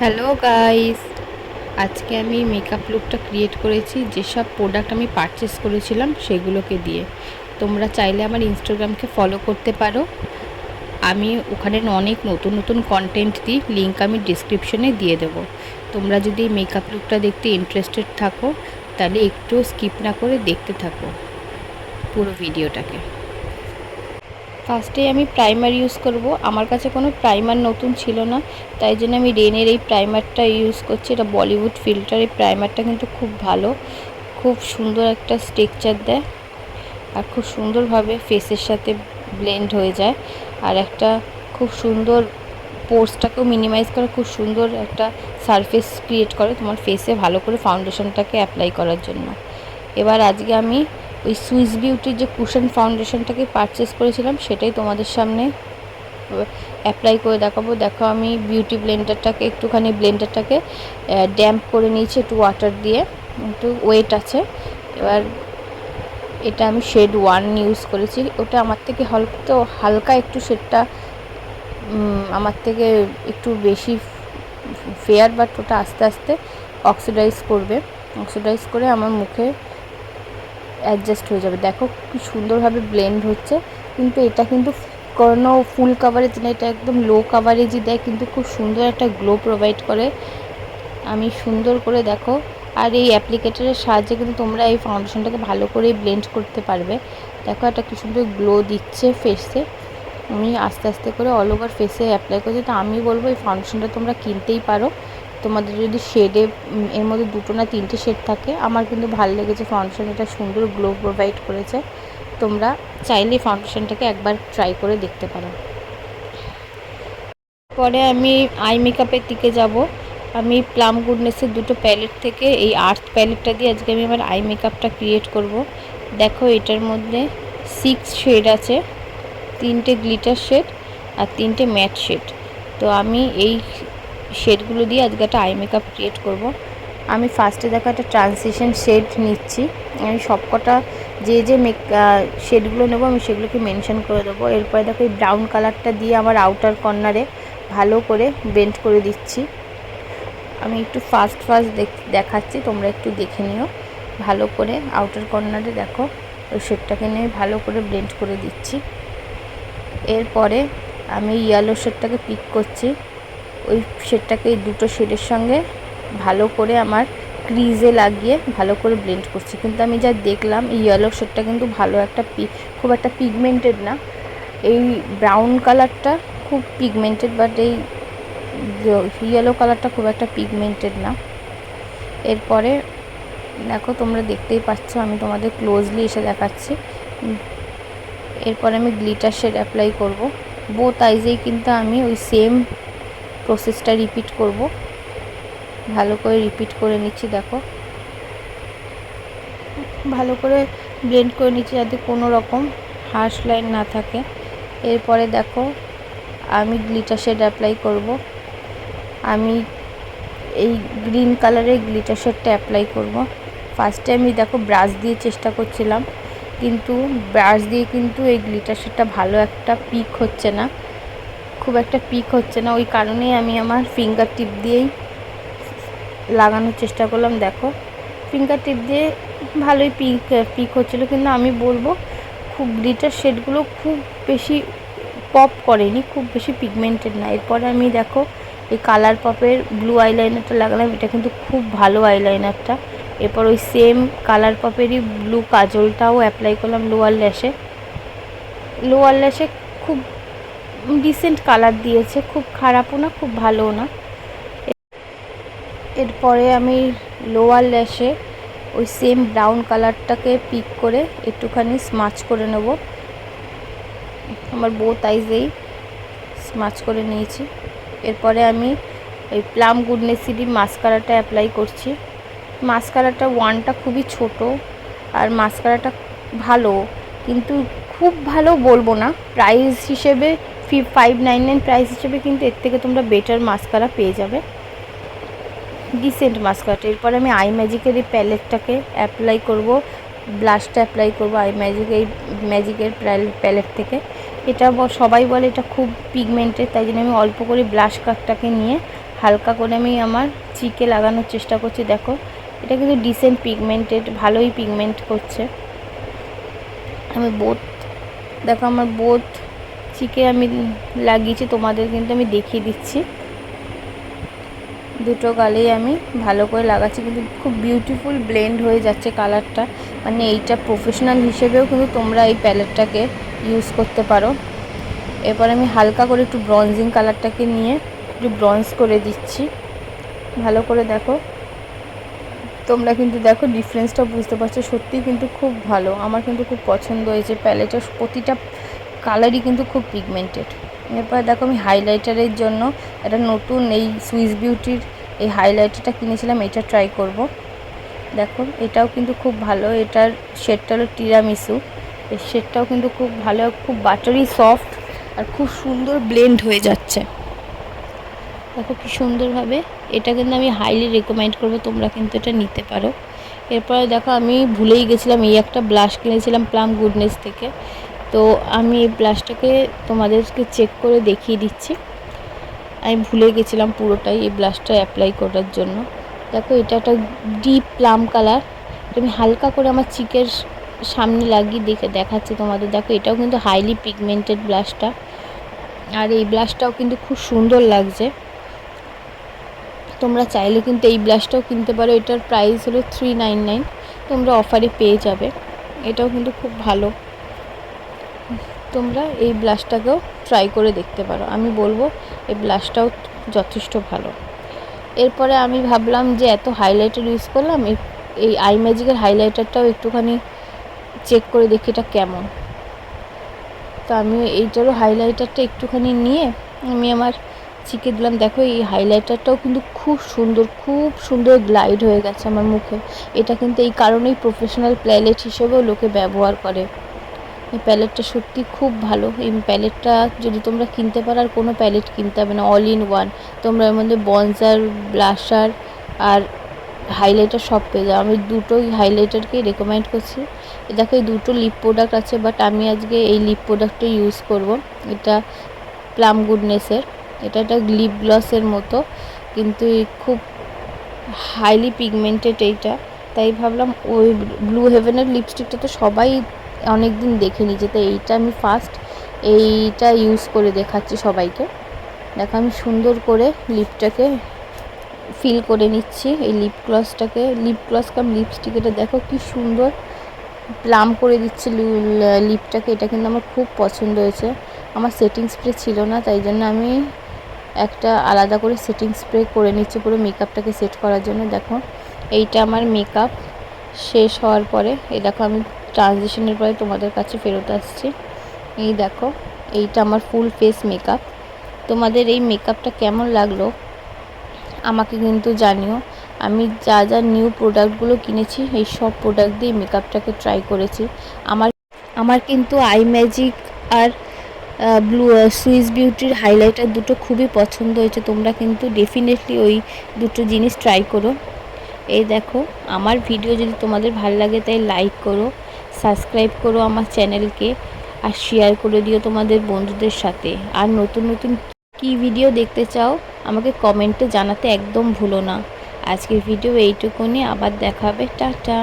Hello guys, আজকে আমি makeup লুকটা ক্রিয়েট করেছি যেসব প্রোডাক্ট আমি পারচেস করেছিলাম সেগুলোকে দিয়ে। তোমরা চাইলে আমার ইনস্টাগ্রামকে ফলো করতে পারো। আমি ওখানে অনেক নতুন নতুন কন্টেন্ট দিই, লিঙ্ক আমি ডিসক্রিপশনে দিয়ে দেবো। তোমরা যদি মেকআপ লুকটা দেখতে ইন্টারেস্টেড থাকো তাহলে একটু স্কিপ না করে দেখতে থাকো পুরো ভিডিওটাকে। ফার্স্টে আমি প্রাইমার ইউজ করব। আমার কাছে কোনো প্রাইমার নতুন ছিল না, তাই জন্য আমি রেনের এই প্রাইমারটা ইউজ করছি। এটা বলিউড ফিল্টার। এই প্রাইমারটা কিন্তু খুব ভালো, খুব সুন্দর একটা স্ট্রাকচার দেয় আর খুব সুন্দরভাবে ফেসের সাথে ব্লেন্ড হয়ে যায়। আর একটা খুব সুন্দর পোর্সটাকেও মিনিমাইজ করে খুব সুন্দর একটা সারফেস ক্রিয়েট করে তোমার ফেসে ভালো করে ফাউন্ডেশনটাকে অ্যাপ্লাই করার জন্য। এবার আজকে আমি ওই সুইস বিউটির যে কুশন ফাউন্ডেশনটাকে পারচেস করেছিলাম সেটাই তোমাদের সামনে অ্যাপ্লাই করে দেখাবো। দেখো, আমি বিউটি ব্লেন্ডারটাকে ড্যাম্প করে নিয়েছি একটু ওয়াটার দিয়ে, একটু ওয়েট আছে। এবার এটা আমি শেড 1 ইউজ করেছি। ওটা আমার থেকে হালকা একটু শেডটা আমার থেকে একটু বেশি ফেয়ার, বাট ওটা আস্তে আস্তে অক্সিডাইজ করে আমার মুখে অ্যাডজাস্ট হয়ে যাবে। দেখো কি সুন্দরভাবে ব্লেন্ড হচ্ছে। কিন্তু এটা কিন্তু কোনো ফুল কাভারেজ না, এটা একদম লো কাভারেজই দেয়, কিন্তু খুব সুন্দর একটা গ্লো প্রোভাইড করে। আমি সুন্দর করে দেখো, আর এই অ্যাপ্লিকেটারের সাহায্যে কিন্তু তোমরা এই ফাউন্ডেশনটাকে ভালো করে ব্লেন্ড করতে পারবে। দেখো একটা কি সুন্দর গ্লো দিচ্ছে ফেসে। আমি আস্তে আস্তে করে অল ওভার ফেসে অ্যাপ্লাই করছি। তো আমি বলবো এই ফাউন্ডেশনটা তোমরা কিনতেই পারো। তোমাদের যদি শেডে এর মধ্যে 2 না 3টে শেড থাকে। আমার কিন্তু ভালো লেগেছে ফাউন্ডেশন, এটা সুন্দর গ্লো প্রোভাইড করেছে। তোমরা চাইলে ফাউন্ডেশনটাকে একবার ট্রাই করে দেখতে পারো। পরে আমি আই মেকআপের দিকে যাব। আমি প্লাম গুডনেসের 2টো প্যালেট থেকে এই আর্থ প্যালেটটা দিয়ে আজকে আমি আমার আই মেকআপটা ক্রিয়েট করব। দেখো, এটার মধ্যে 6 শেড আছে, 3টে গ্লিটার শেড আর 3টে ম্যাট শেড। তো আমি এই শেডগুলো দিয়ে আজকে একটা আই মেকআপ ক্রিয়েট করব। আমি ফার্স্টে দেখো একটা ট্রান্সিশন শেড নিচ্ছি। আমি সবকটা যে শেডগুলো নেবো আমি সেগুলোকে মেনশন করে দেবো। এরপরে দেখো এই ব্রাউন কালারটা দিয়ে আমার আউটার কর্নারে ভালো করে ব্লেন্ড করে দিচ্ছি। আমি একটু ফাস্ট দেখাচ্ছি, তোমরা একটু দেখে নিও ভালো করে। আউটার কর্নারে দেখো ওই শেডটাকে নিয়ে ভালো করে ব্লেন্ড করে দিচ্ছি। এরপরে আমি ইয়েলো শেডটাকে পিক করছি। ওই শেডটাকে এই 2টো শেডের সঙ্গে ভালো করে আমার ক্রিজে লাগিয়ে ভালো করে ব্লেন্ড করছি। কিন্তু আমি যা দেখলাম এই ইয়েলো শেডটা কিন্তু খুব একটা পিগমেন্টেড না। এই ব্রাউন কালারটা খুব পিগমেন্টেড, বাট এই ইয়েলো কালারটা খুব একটা পিগমেন্টেড না। এরপরে দেখো, তোমরা দেখতেই পাচ্ছ, আমি তোমাদের ক্লোজলি এসে দেখাচ্ছি। এরপরে আমি গ্লিটার শেড অ্যাপ্লাই করব। বোথ আইজেই কিন্তু আমি ওই সেম প্রসেসটা রিপিট করব। ভালো করে রিপিট করে নিচ্ছি। দেখো, ভালো করে ব্লেন্ড করে নিচ্ছি যাতে কোনো রকম হার্শ লাইন না থাকে। এরপরে দেখো, আমি গ্লিটার শেড অ্যাপ্লাই করব। আমি এই গ্রিন কালারের গ্লিটার শেডটা অ্যাপ্লাই করব। ফার্স্টে আমি দেখো ব্রাশ দিয়ে চেষ্টা করছিলাম, কিন্তু ব্রাশ দিয়ে কিন্তু এই গ্লিটার শেডটা ভালো একটা পিক হচ্ছে না, খুব একটা পিক হচ্ছে না। ওই কারণেই আমি আমার ফিঙ্গার টিপ দিয়েই লাগানোর চেষ্টা করলাম। দেখো, ফিঙ্গার টিপ দিয়ে ভালোই পিক হচ্ছিলো, কিন্তু আমি বলবো খুব গ্লিটার শেডগুলো খুব বেশি পপ করেনি, খুব বেশি পিগমেন্টেড না। এরপরে আমি দেখো এই কালার পপের ব্লু আইলাইনারটা লাগালাম। এটা কিন্তু খুব ভালো আইলাইনারটা। এরপর ওই সেম কালার পপেরই ব্লু কাজলটাও অ্যাপ্লাই করলাম লোয়ার ল্যাশে খুব ডিসেন্ট কালার দিয়েছে, খুব খারাপও না খুব ভালোও না। এরপরে আমি লোয়ার ল্যাশে ওই সেম ব্রাউন কালারটাকে পিক করে একটুখানি স্মাচ করে নেব। আমার বোথ আইজেই স্মাচ করে নিয়েছি। এরপরে আমি ওই প্লাম গুডনেসেরই মাস্কারাটা অ্যাপ্লাই করছি। মাস্কারাটা 1টা খুবই ছোট, আর মাস্কারাটা ভালো, কিন্তু খুব ভালো বলবো না। প্রাইস হিসেবে 599 প্রাইস হিসেবে কিন্তু এর থেকে তোমরা বেটার মাস্কারা পেয়ে যাবে, ডিসেন্ট মাস্কারাটা। এরপর আমি আই ম্যাজিকের এই প্যালেটটাকে অ্যাপ্লাই করব, ব্লাশটা অ্যাপ্লাই করব আই ম্যাজিকের প্যালেট থেকে। এটা সবাই বলে এটা খুব পিগমেন্টেড, তাই জন্য আমি অল্প করে ব্লাশ কাটটাকে নিয়ে হালকা করে আমি আমার চিকে লাগানোর চেষ্টা করছি। দেখো এটা কিন্তু ডিসেন্ট পিগমেন্টেড, ভালোই পিগমেন্ট করছে। আমি দেখো আমার বোথ চিকে আমি লাগিয়েছি, তোমাদের কিন্তু আমি দেখিয়ে দিচ্ছি। দুটো গালেই আমি ভালো করে লাগাচ্ছি, কিন্তু খুব বিউটিফুল ব্লেন্ড হয়ে যাচ্ছে কালারটা। মানে এইটা প্রফেশনাল হিসেবেও কিন্তু তোমরা এই প্যালেটটাকে ইউজ করতে পারো। এরপর আমি হালকা করে একটু ব্রঞ্জিং কালারটাকে নিয়ে একটু ব্রঞ্জ করে দিচ্ছি। ভালো করে দেখো, তোমরা কিন্তু দেখো ডিফারেন্সটা বুঝতে পারছো। সত্যিই কিন্তু খুব ভালো, আমার কিন্তু খুব পছন্দ হয়েছে। প্যালেটের প্রতিটা কালারই কিন্তু খুব পিগমেন্টেড। এরপর দেখো আমি হাইলাইটারের জন্য একটা নতুন এই সুইস বিউটির এই হাইলাইটারটা কিনেছিলাম, এটা ট্রাই করব। দেখো এটাও কিন্তু খুব ভালো, এটার শেডটা হলো টিরামিসু। এই শেডটাও কিন্তু খুব ভালো, খুব বাটারি সফট আর খুব সুন্দর ব্লেন্ড হয়ে যাচ্ছে। দেখো কি সুন্দরভাবে, এটা কিন্তু আমি হাইলি রেকমেন্ড করবো, তোমরা কিন্তু এটা নিতে পারো। এরপরে দেখো আমি ভুলেই গেছিলাম, এই একটা ব্লাশ কিনেছিলাম প্লাম গুডনেস থেকে। তো আমি এই ব্লাশটাকে তোমাদেরকে চেক করে দেখিয়ে দিচ্ছি। আমি ভুলে গেছিলাম পুরোটাই এই ব্লাশটা অ্যাপ্লাই করার জন্য। দেখো এটা একটা ডিপ প্লাম কালার, আমি হালকা করে আমার চিকের সামনে লাগিয়ে দেখাচ্ছি তোমাদের। দেখো এটাও কিন্তু হাইলি পিগমেন্টেড ব্লাশটা, আর এই ব্লাশটাও কিন্তু খুব সুন্দর লাগছে। তোমরা চাইলে কিন্তু এই ব্লাশটাও কিনতে পারো, এটার প্রাইস হলো 399, তোমরা অফারে পেয়ে যাবে। এটাও কিন্তু খুব ভালো, তোমরা এই ব্লাশটাকেও ট্রাই করে দেখতে পারো। আমি বলবো এই ব্লাশটাও যথেষ্ট ভালো। এরপরে আমি ভাবলাম যে এত হাইলাইটার ইউজ করলাম, এই আই ম্যাজিকের হাইলাইটারটাও একটুখানি চেক করে দেখি এটা কেমন। তো আমি এইটারও হাইলাইটারটা একটুখানি নিয়ে আমি আমার চিকে দিলাম। দেখো এই হাইলাইটারটাও কিন্তু খুব সুন্দর গ্লাইড হয়ে গেছে আমার মুখে। এটা কিন্তু এই কারণেই প্রফেশনাল প্যালেট হিসেবেও লোকে ব্যবহার করে। এই প্যালেটটা সত্যি খুব ভালো। এই প্যালেটটা যদি তোমরা কিনতে পারো, আর কোনো প্যালেট কিনতে হবে না, অল ইন ওয়ান। তোমরা এর মধ্যে বনজার, ব্লাশার আর হাইলাইটার সব পেয়ে যাও। আমি দুটোই হাইলাইটারকেই রেকমেন্ড করছি। দেখো এই দুটো লিপ প্রোডাক্ট আছে, বাট আমি আজকে এই লিপ প্রোডাক্টটা ইউজ করব। এটা প্লাম গুডনেসের, এটা একটা লিপ গ্লসের মতো, কিন্তু খুব হাইলি পিগমেন্টেড এইটা। তাই ভাবলাম ওই ব্লু হেভেনের লিপস্টিকটা তো সবাই অনেক দিন দেখে নিয়েছে, তো এইটা আমি ফার্স্ট এইটা ইউজ করে দেখাচ্ছি সবাইকে। দেখো আমি সুন্দর করে লিপটাকে ফিল করে নিচ্ছি, এই লিপ গ্লস কাম লিপস্টিক। এটা দেখো কি সুন্দর প্লাম করে দিচ্ছে লিপটাকে। এটা কিন্তু আমার খুব পছন্দ হয়েছে। আমার সেটিং স্প্রে ছিল না, তাই জন্য আমি একটা আলাদা করে সেটিং স্প্রে করে নিচ্ছি পুরো মেকআপটাকে সেট করার জন্য। দেখো এইটা আমার মেকআপ শেষ হওয়ার পরে, এই দেখো আমি ট্রানজিশনের পরে তোমাদের কাছে ফেরত আসছি। এই দেখো এইটা আমার ফুল ফেস মেকআপ। তোমাদের এই মেকআপটা কেমন লাগলো আমাকে কিন্তু জানিও। আমি যা নিউ প্রোডাক্টগুলো কিনেছি এই সব প্রোডাক্ট দিয়ে মেকআপটাকে ট্রাই করেছি। আমার কিন্তু I magic R Swiss বিউটির highlighter দুটো খুবই পছন্দ হয়েছে। তোমরা কিন্তু ডেফিনেটলি ওই দুটো জিনিস ট্রাই করো। এই দেখো আমার ভিডিও যদি তোমাদের ভালো লাগে তাই লাইক করো, সাবস্ক্রাইব করো আমার চ্যানেলকে, আর শেয়ার করে দিও তোমাদের বন্ধুদের সাথে। আর নতুন কী ভিডিও দেখতে চাও আমাকে কমেন্টে জানাতে একদম ভুলো না। আজকের ভিডিও এইটুকুনি, আবার দেখা হবে, টাটা।